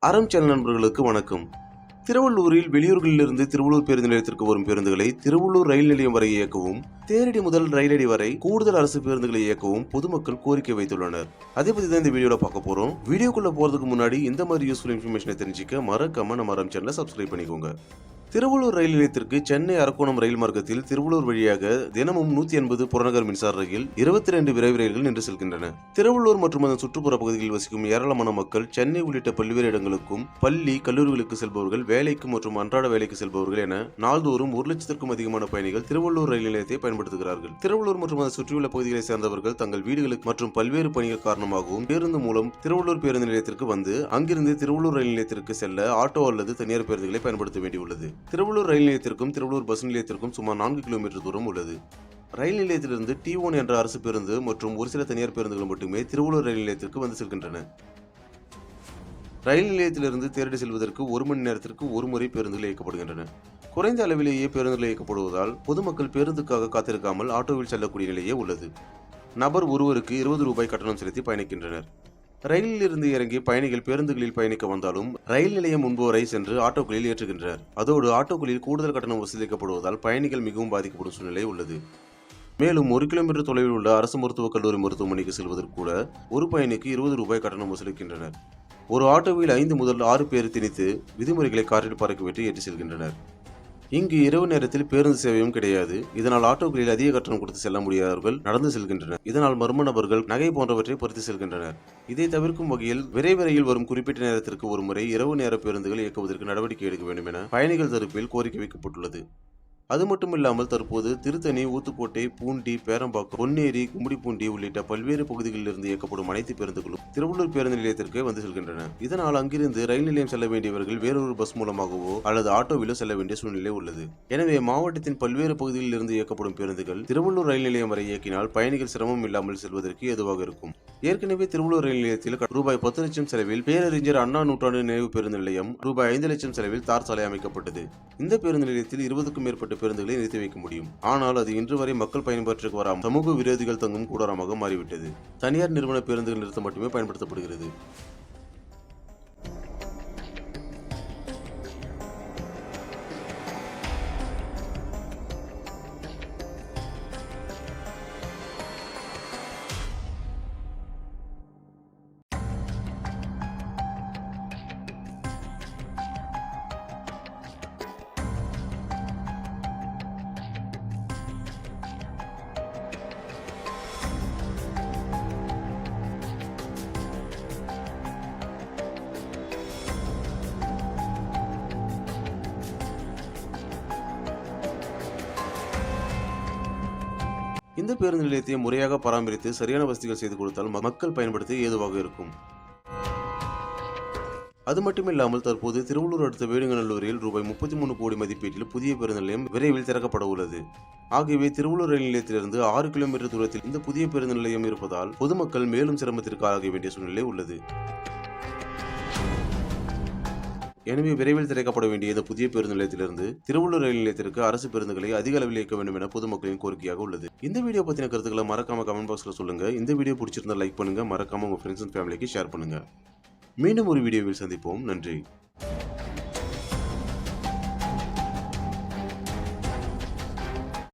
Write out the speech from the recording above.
அறம் சேனல் நண்பர்களுக்கு வணக்கம். திருவள்ளூரில் வெளியூர்களிலிருந்து திருவள்ளூர் பேருந்து நிலையத்திற்கு வரும் பேருந்துகளை திருவள்ளூர் ரயில் நிலையம் வரை இயக்கவும், தேரடி முதல் ரயிலடி வரை கூடுதல் அரசு பேருந்துகளை இயக்கவும் பொதுமக்கள் கோரிக்கை வைத்துள்ளனர். அதே பத்தி தான் இந்த வீடியோல பார்க்க போறோம். வீடியோக்குள்ள போறதுக்கு முன்னாடி இந்த மாதிரி யூஸ்ஃபுல் இன்ஃபர்மேஷனை தெரிஞ்சுக்க மறக்காம நம்ம அறம் சேனலை சப்ஸ்கிரைப் பண்ணிக்கோங்க. திருவள்ளூர் ரயில் நிலையத்திற்கு சென்னை அரக்கோணம் ரயில் மார்க்கத்தில் திருவள்ளூர் வழியாக தினமும் 180 புறநகர் மின்சார ரயில் 22 விரைவு ரயில்கள் நின்று செல்கின்றன. திருவள்ளூர் மற்றும் அதன் சுற்றுப்புற பகுதிகளில் வசிக்கும் ஏராளமான மக்கள் சென்னை உள்ளிட்ட பல்வேறு இடங்களுக்கும் பள்ளி கல்லூரிகளுக்கு செல்பவர்கள், வேலைக்கு மற்றும் அன்றாட வேலைக்கு செல்பவர்கள் என நாள்தோறும் 1 லட்சத்திற்கும் அதிகமான பயணிகள் திருவள்ளூர் ரயில் நிலையத்தை பயன்படுத்துகிறார்கள். திருவள்ளூர் மற்றும் அதன் சுற்றியுள்ள பகுதிகளை சேர்ந்தவர்கள் தங்கள் வீடுகளுக்கு மற்றும் பல்வேறு பணிகள் காரணமாகவும் பேருந்து மூலம் திருவள்ளூர் பேருந்து நிலையத்திற்கு வந்து அங்கிருந்து திருவள்ளூர் ரயில் நிலையத்திற்கு செல்ல ஆட்டோ அல்லது தனியார் பேருந்துகளை பயன்படுத்த வேண்டியுள்ளது. திருவள்ளூர் ரயில் நிலையத்திற்கும் திருவள்ளூர் பஸ் நிலையத்திற்கும் சுமார் 4 கிலோமீட்டர் தூரம் உள்ளது. ரயில் நிலையத்திலிருந்து T1 என்ற அரசு பேருந்து மற்றும் ஒரு சில தனியார் பேருந்துகள் மட்டுமே திருவள்ளூர் ரயில் நிலையத்திற்கு வந்து செல்கின்றன. ரயில் நிலையத்திலிருந்து தேரடி செல்வதற்கு 1 மணி நேரத்திற்கு ஒரு முறை பேருந்துகள் இயக்கப்படுகின்றன. குறைந்த அளவிலேயே பேருந்துகள் இயக்கப்படுவதால் பொதுமக்கள் பேருந்துக்காக காத்திருக்காமல் ஆட்டோவில் செல்லக்கூடிய நிலையே உள்ளது. நபர் ஒருவருக்கு 20 ரூபாய் கட்டணம் செலுத்தி பயணிக்கின்றனர். ரயிலில் இருந்து இறங்கி பயணிகள் பேருந்துகளில் பயணிக்க வந்தாலும் ரயில் நிலையம் முன்பு சென்று ஆட்டோக்களில் ஏற்றுகின்றனர். அதோடு ஆட்டோக்களில் கூடுதல் கட்டணம் வசூலிக்கப்படுவதால் பயணிகள் மிகவும் பாதிக்கப்படும் சூழ்நிலை உள்ளது. மேலும் 1 கிலோமீட்டர் தொலைவில் உள்ள அரசு மருத்துவக் கல்லூரி மருத்துவமனைக்கு செல்வதற்கு கூட ஒரு பயணிக்கு 20 ரூபாய் கட்டணம் வசூலிக்கின்றனர். ஒரு ஆட்டோவில் 5 முதல் 6 பேர் திணித்து விதிமுறைகளை காரில் பறக்கவிட்டு ஏற்றி செல்கின்றனர். இங்கு இரவு நேரத்தில் பேருந்து சேவையும் கிடையாது. இதனால் ஆட்டோக்களில் அதிக கட்டணம் கொடுத்து செல்ல முடியாதவர்கள் நடந்து செல்கின்றனர். இதனால் மர்ம நபர்கள் நகை போன்றவற்றை பறித்து செல்கின்றனர். இதை தவிர்க்கும் வகையில் விரைவு ரயில் வரும் குறிப்பிட்ட நேரத்திற்கு ஒரு முறை இரவு நேர பேருந்துகள் இயக்குவதற்கு நடவடிக்கை எடுக்க வேண்டும் என பயணிகள் தரப்பில் கோரிக்கை வைக்கப்பட்டுள்ளது. அது மட்டுமில்லாமல் தற்போது திருத்தணி, ஊத்துக்கோட்டை, பூண்டி, பேரம்பாக்கம், பொன்னேரி, கும்மிடிப்பூண்டி உள்ளிட்ட பல்வேறு பகுதிகளில் இருந்து இயக்கப்படும் அனைத்து பேருந்துகளும் திருவள்ளூர் பேருந்து நிலையத்திற்கு வந்து செல்கின்றன. இதனால் அங்கிருந்து ரயில் நிலையம் செல்ல வேண்டியவர்கள் வேறொரு பஸ் மூலமாகவோ அல்லது ஆட்டோவிலோ செல்ல வேண்டிய சூழ்நிலை உள்ளது. எனவே மாவட்டத்தின் பல்வேறு பகுதிகளில் இருந்து இயக்கப்படும் பேருந்துகள் திருவள்ளூர் ரயில் நிலையம் வரை இயக்கினால் பயணிகள் சிரமம் இல்லாமல் செல்வதற்கு ஏதுவாக இருக்கும். ஏற்கனவே திருவள்ளூர் ரயில் நிலையத்தில் ரூபாய் 10 லட்சம் செலவில் பேரறிஞர் அண்ணா நூற்றாண்டு நினைவு பேருந்து நிலையம், ரூபாய் 5 லட்சம் செலவில் தார் சாலை அமைக்கப்பட்டது. இந்த பேருந்து நிலையத்தில் 20க்கும் மேற்பட்ட பேருந்துகளை நிறுத்தி வைக்க முடியும். ஆனால் அது இன்று வரை மக்கள் பயன்பாட்டிற்கு வராமல் சமூக விரோதிகள் தங்கும் கூடாரமாக மாறிவிட்டது. தனியார் நிறுவன பேருந்துகள் நிறுத்த மட்டுமே பயன்படுத்தப்படுகிறது. இந்த பேருந்து நிலையத்தை முறையாக பராமரித்து சரியான வசதிகள் செய்து கொடுத்தால் மக்கள் பயன்படுத்த ஏதுவாக இருக்கும். அது மட்டுமில்லாமல் தற்போது திருவள்ளூர் அடுத்த வேடுங்கநல்லூரில் ரூபாய் 33 கோடி மதிப்பீட்டில் புதிய பேருந்து நிலையம் விரைவில் திறக்கப்பட உள்ளது. ஆகவே திருவள்ளூர் ரயில் நிலையத்திலிருந்து 6 கிலோமீட்டர் தூரத்தில் இந்த புதிய பேருந்து நிலையம் இருப்பதால் பொதுமக்கள் மேலும் சிரமத்திற்கு ஆளாக வேண்டிய சூழ்நிலை உள்ளது. எனவே விரைவில் திறக்கப்பட வேண்டிய இந்த புதிய பேருந்து நிலையத்திலிருந்து திருவள்ளூர் ரயில் நிலையத்திற்கு அரசு பேருந்துகளை அதிக அளவில் இயக்க வேண்டும் என பொதுமக்களின் கோரிக்கையாக உள்ளது. இந்த வீடியோ பத்தின கருத்துக்களை மறக்காம கமெண்ட் பாக்ஸ்ல சொல்லுங்க. இந்த வீடியோ பிடிச்சிருந்தா லைக் பண்ணுங்க, மறக்காம உங்க ஃப்ரெண்ட்ஸ் அண்ட் ஃபேமிலிக்கு ஷேர் பண்ணுங்க. மீண்டும் ஒரு வீடியோவில் சந்திப்போம். நன்றி.